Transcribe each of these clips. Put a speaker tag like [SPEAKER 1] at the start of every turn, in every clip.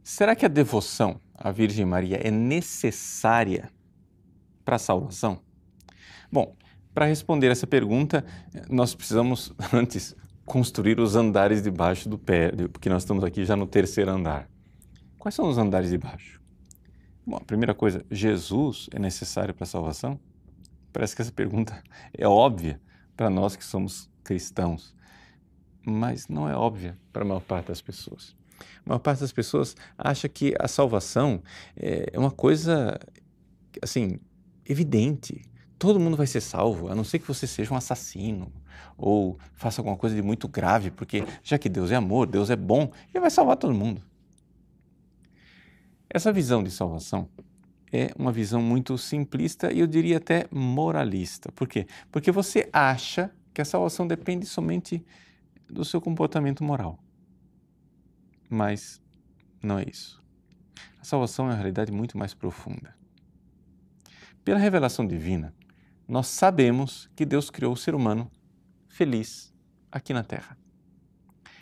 [SPEAKER 1] Será que a devoção à Virgem Maria é necessária para a salvação? Bom, para responder essa pergunta, nós precisamos antes construir os andares de baixo do prédio, porque nós estamos aqui já no terceiro andar. Quais são os andares de baixo? Bom, a primeira coisa, Jesus é necessário para a salvação? Parece que essa pergunta é óbvia para nós que somos cristãos, mas não é óbvia para a maior parte das pessoas. A maior parte das pessoas acha que a salvação é uma coisa, assim, evidente. Todo mundo vai ser salvo, a não ser que você seja um assassino ou faça alguma coisa de muito grave, porque já que Deus é amor, Deus é bom, Ele vai salvar todo mundo. Essa visão de salvação é uma visão muito simplista e eu diria até moralista. Por quê? Porque você acha que a salvação depende somente do seu comportamento moral. Mas não é isso. A salvação é uma realidade muito mais profunda. Pela revelação divina, nós sabemos que Deus criou o ser humano feliz aqui na Terra.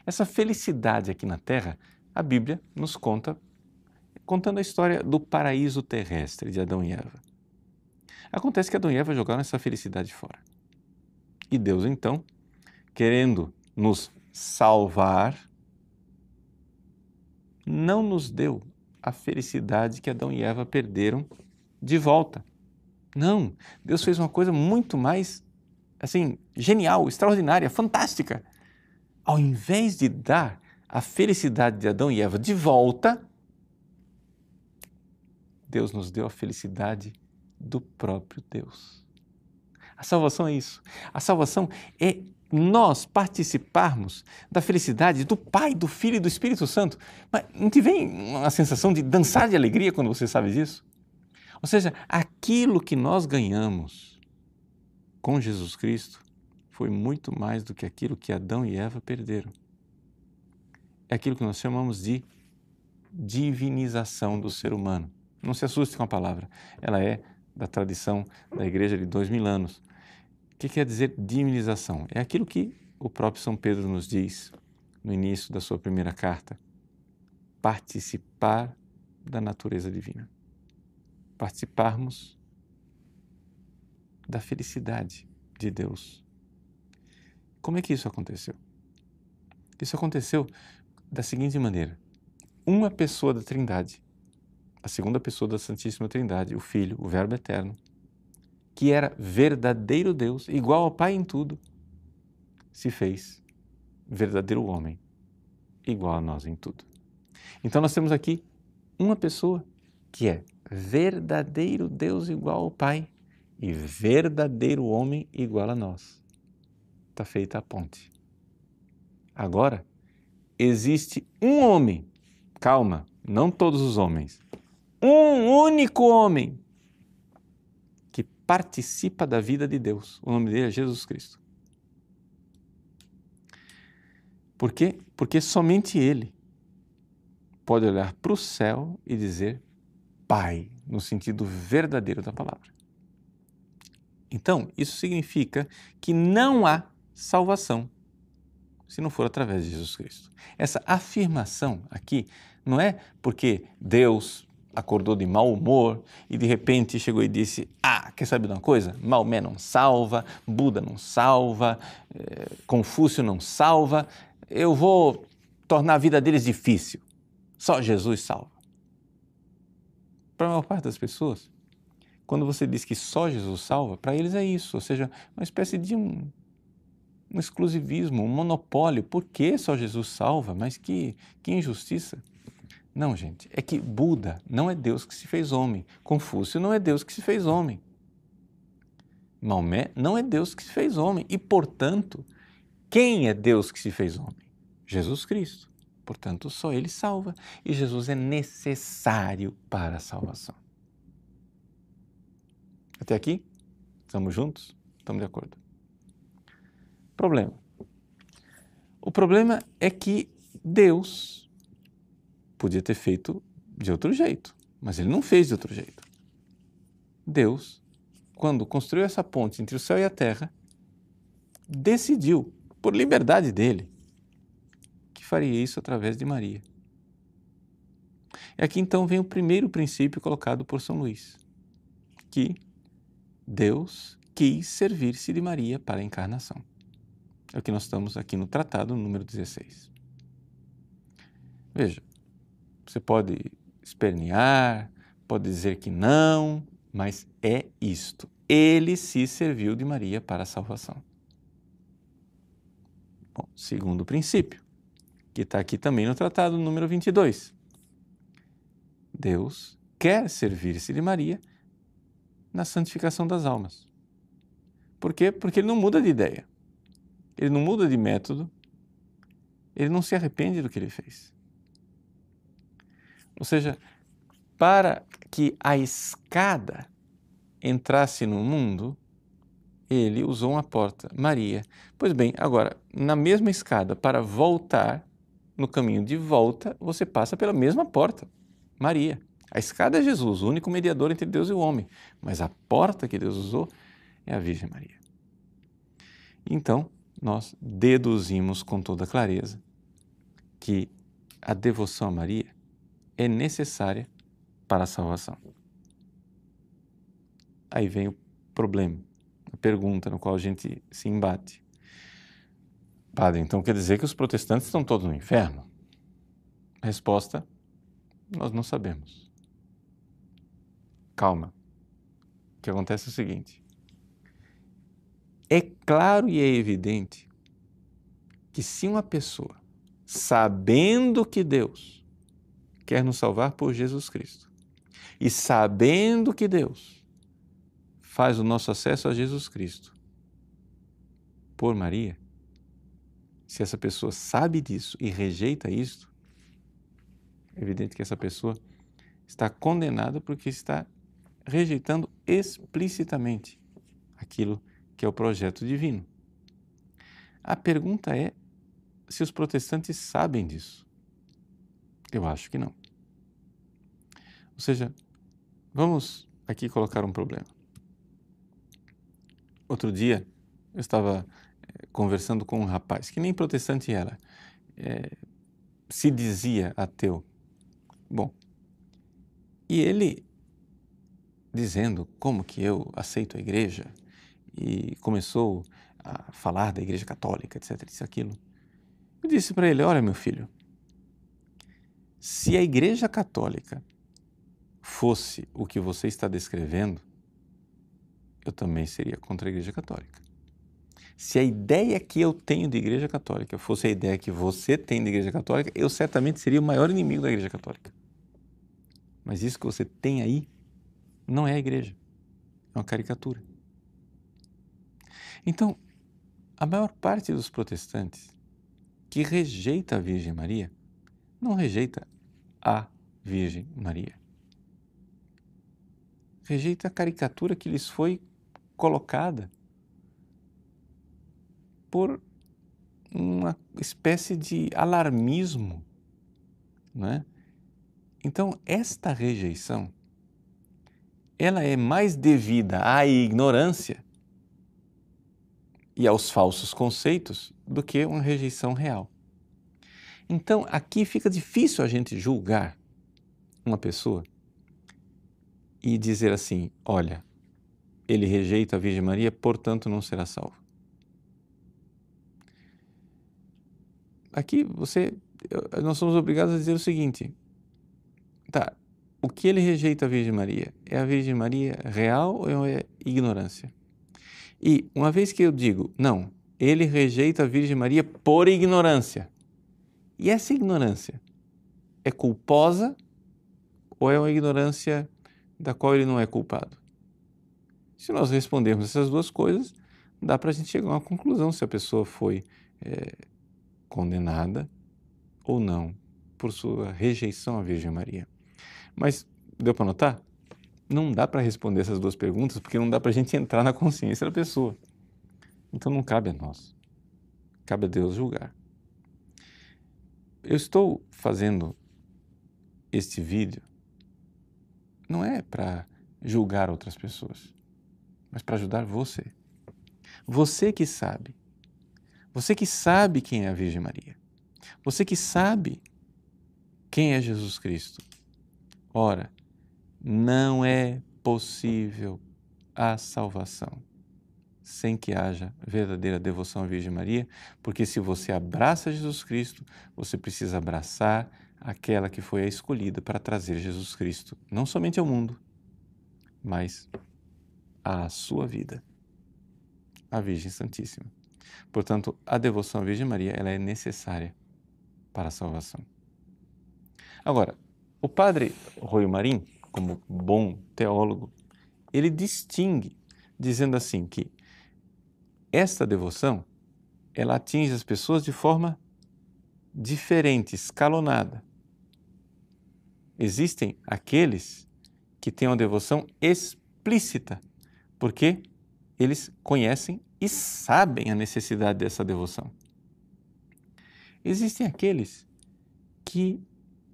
[SPEAKER 1] Essa felicidade aqui na Terra, a Bíblia nos conta, contando a história do paraíso terrestre de Adão e Eva. Acontece que Adão e Eva jogaram essa felicidade fora. E Deus, então, querendo nos salvar, não nos deu a felicidade que Adão e Eva perderam de volta. Não, Deus fez uma coisa muito mais, assim, genial, extraordinária, fantástica. Ao invés de dar a felicidade de Adão e Eva de volta, Deus nos deu a felicidade do próprio Deus. A salvação é isso. A salvação é nós participarmos da felicidade do Pai, do Filho e do Espírito Santo. Mas não te vem uma sensação de dançar de alegria quando você sabe disso? Ou seja, aquilo que nós ganhamos com Jesus Cristo foi muito mais do que aquilo que Adão e Eva perderam. É aquilo que nós chamamos de divinização do ser humano. Não se assuste com a palavra, ela é da tradição da igreja de 2000 anos. O que quer dizer divinização? É aquilo que o próprio São Pedro nos diz no início da sua primeira carta: participar da natureza divina. Participarmos da felicidade de Deus. Como é que isso aconteceu? Isso aconteceu da seguinte maneira: uma pessoa da Trindade, a segunda pessoa da Santíssima Trindade, o Filho, o Verbo Eterno, que era verdadeiro Deus, igual ao Pai em tudo, se fez verdadeiro homem, igual a nós em tudo. Então nós temos aqui uma pessoa que é verdadeiro Deus igual ao Pai e verdadeiro homem igual a nós. Está feita a ponte. Agora, existe um homem, calma, não todos os homens, um único homem que participa da vida de Deus. O nome dele é Jesus Cristo. Por quê? Porque somente Ele pode olhar para o céu e dizer Pai, no sentido verdadeiro da palavra. Então, isso significa que não há salvação se não for através de Jesus Cristo. Essa afirmação aqui não é porque Deus acordou de mau humor e de repente chegou e disse: quer saber de uma coisa? Maomé não salva, Buda não salva, Confúcio não salva, eu vou tornar a vida deles difícil, só Jesus salva. Para a maior parte das pessoas, quando você diz que só Jesus salva, para eles é isso, ou seja, uma espécie de um exclusivismo, um monopólio. Por que só Jesus salva? Mas que injustiça. Não, gente, é que Buda não é Deus que se fez homem, Confúcio não é Deus que se fez homem, Maomé não é Deus que se fez homem e, portanto, quem é Deus que se fez homem? Jesus Cristo. Portanto, só Ele salva e Jesus é necessário para a salvação. Até aqui? Estamos juntos? Estamos de acordo? Problema. O problema é que Deus podia ter feito de outro jeito, mas Ele não fez de outro jeito. Deus, quando construiu essa ponte entre o céu e a terra, decidiu, por liberdade dele, que faria isso através de Maria. E aqui então vem o primeiro princípio colocado por São Luís, que Deus quis servir-se de Maria para a encarnação. É o que nós estamos aqui no tratado número 16. Veja, você pode espernear, pode dizer que não, mas é isto. Ele se serviu de Maria para a salvação. Bom, segundo princípio, que está aqui também no tratado número 22. Deus quer servir-se de Maria na santificação das almas. Por quê? Porque ele não muda de ideia, ele não muda de método, ele não se arrepende do que ele fez. Ou seja, para que a escada entrasse no mundo, ele usou uma porta, Maria. Pois bem, agora, na mesma escada, para voltar, no caminho de volta, você passa pela mesma porta, Maria. A escada é Jesus, o único mediador entre Deus e o homem, mas a porta que Deus usou é a Virgem Maria. Então, nós deduzimos com toda clareza que a devoção a Maria é necessária para a salvação. Aí vem o problema, a pergunta no qual a gente se embate. Padre, então quer dizer que os protestantes estão todos no inferno? A resposta, nós não sabemos. Calma. O que acontece é o seguinte. É claro e é evidente que se uma pessoa, sabendo que Deus quer nos salvar por Jesus Cristo, e sabendo que Deus faz o nosso acesso a Jesus Cristo por Maria, se essa pessoa sabe disso e rejeita isto, é evidente que essa pessoa está condenada porque está rejeitando explicitamente aquilo que é o projeto divino. A pergunta é se os protestantes sabem disso. Eu acho que não. Ou seja, vamos aqui colocar um problema. Outro dia eu estava conversando com um rapaz, que nem protestante era, se dizia ateu. Bom, e ele dizendo como que eu aceito a igreja e começou a falar da igreja católica, etc, isso, aquilo. Eu disse para ele, olha meu filho, se a igreja católica fosse o que você está descrevendo, eu também seria contra a igreja católica. Se a ideia que eu tenho de igreja católica fosse a ideia que você tem de igreja católica, eu certamente seria o maior inimigo da igreja católica. Mas isso que você tem aí não é a igreja, é uma caricatura. Então, a maior parte dos protestantes que rejeita a Virgem Maria, não rejeita a Virgem Maria. Rejeita a caricatura que lhes foi colocada por uma espécie de alarmismo, não é? Então, esta rejeição, ela é mais devida à ignorância e aos falsos conceitos do que uma rejeição real. Então, aqui fica difícil a gente julgar uma pessoa e dizer assim, olha, ele rejeita a Virgem Maria, portanto não será salvo. Aqui nós somos obrigados a dizer o seguinte, tá, o que ele rejeita a Virgem Maria? É a Virgem Maria real ou é ignorância? E uma vez que eu digo, não, ele rejeita a Virgem Maria por ignorância, e essa ignorância é culposa ou é uma ignorância da qual ele não é culpado? Se nós respondermos essas duas coisas, dá para a gente chegar a uma conclusão se a pessoa foi condenada ou não por sua rejeição à Virgem Maria. Mas deu para notar? Não dá para responder essas duas perguntas porque não dá para a gente entrar na consciência da pessoa. Então não cabe a nós, cabe a Deus julgar. Eu estou fazendo este vídeo não é para julgar outras pessoas, mas para ajudar você. Você que sabe quem é a Virgem Maria, você que sabe quem é Jesus Cristo, Ora, não é possível a salvação sem que haja verdadeira devoção à Virgem Maria, porque se você abraça Jesus Cristo, você precisa abraçar aquela que foi a escolhida para trazer Jesus Cristo, não somente ao mundo, mas à sua vida, a Virgem Santíssima. Portanto, a devoção à Virgem Maria, ela é necessária para a salvação. Agora, o padre Royo Marim, como bom teólogo, ele distingue, dizendo assim que esta devoção, ela atinge as pessoas de forma diferente, escalonada. Existem aqueles que têm uma devoção explícita, porque eles conhecem e sabem a necessidade dessa devoção. Existem aqueles que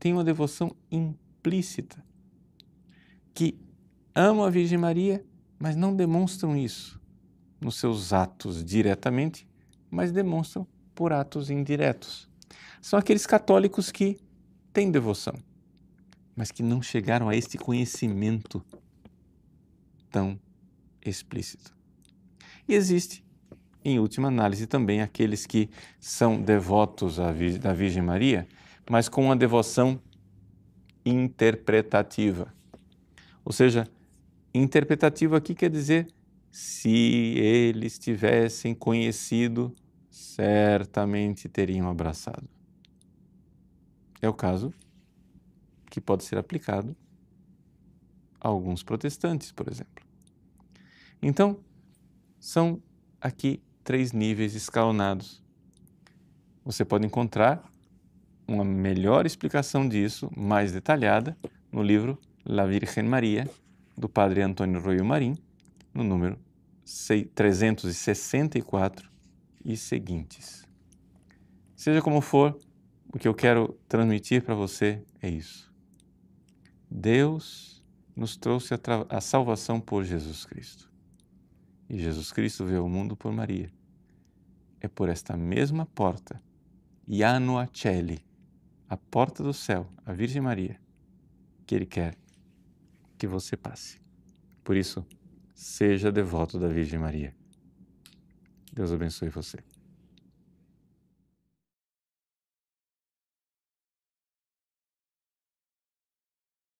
[SPEAKER 1] têm uma devoção implícita, que amam a Virgem Maria, mas não demonstram isso nos seus atos diretamente, mas demonstram por atos indiretos. São aqueles católicos que têm devoção, mas que não chegaram a este conhecimento tão explícito. E existe, em última análise, também aqueles que são devotos da Virgem Maria, mas com uma devoção interpretativa. Ou seja, interpretativa aqui quer dizer, se eles tivessem conhecido, certamente teriam abraçado. É o caso que pode ser aplicado a alguns protestantes, por exemplo. Então, são aqui 3 níveis escalonados. Você pode encontrar uma melhor explicação disso, mais detalhada, no livro La Virgen Maria, do padre Antônio Royo Marim, no número 364 e seguintes. Seja como for, o que eu quero transmitir para você é isso. Deus nos trouxe a salvação por Jesus Cristo. E Jesus Cristo veio ao mundo por Maria. É por esta mesma porta, Iano Acelli, a porta do céu, a Virgem Maria, que Ele quer que você passe. Por isso, seja devoto da Virgem Maria. Deus abençoe você.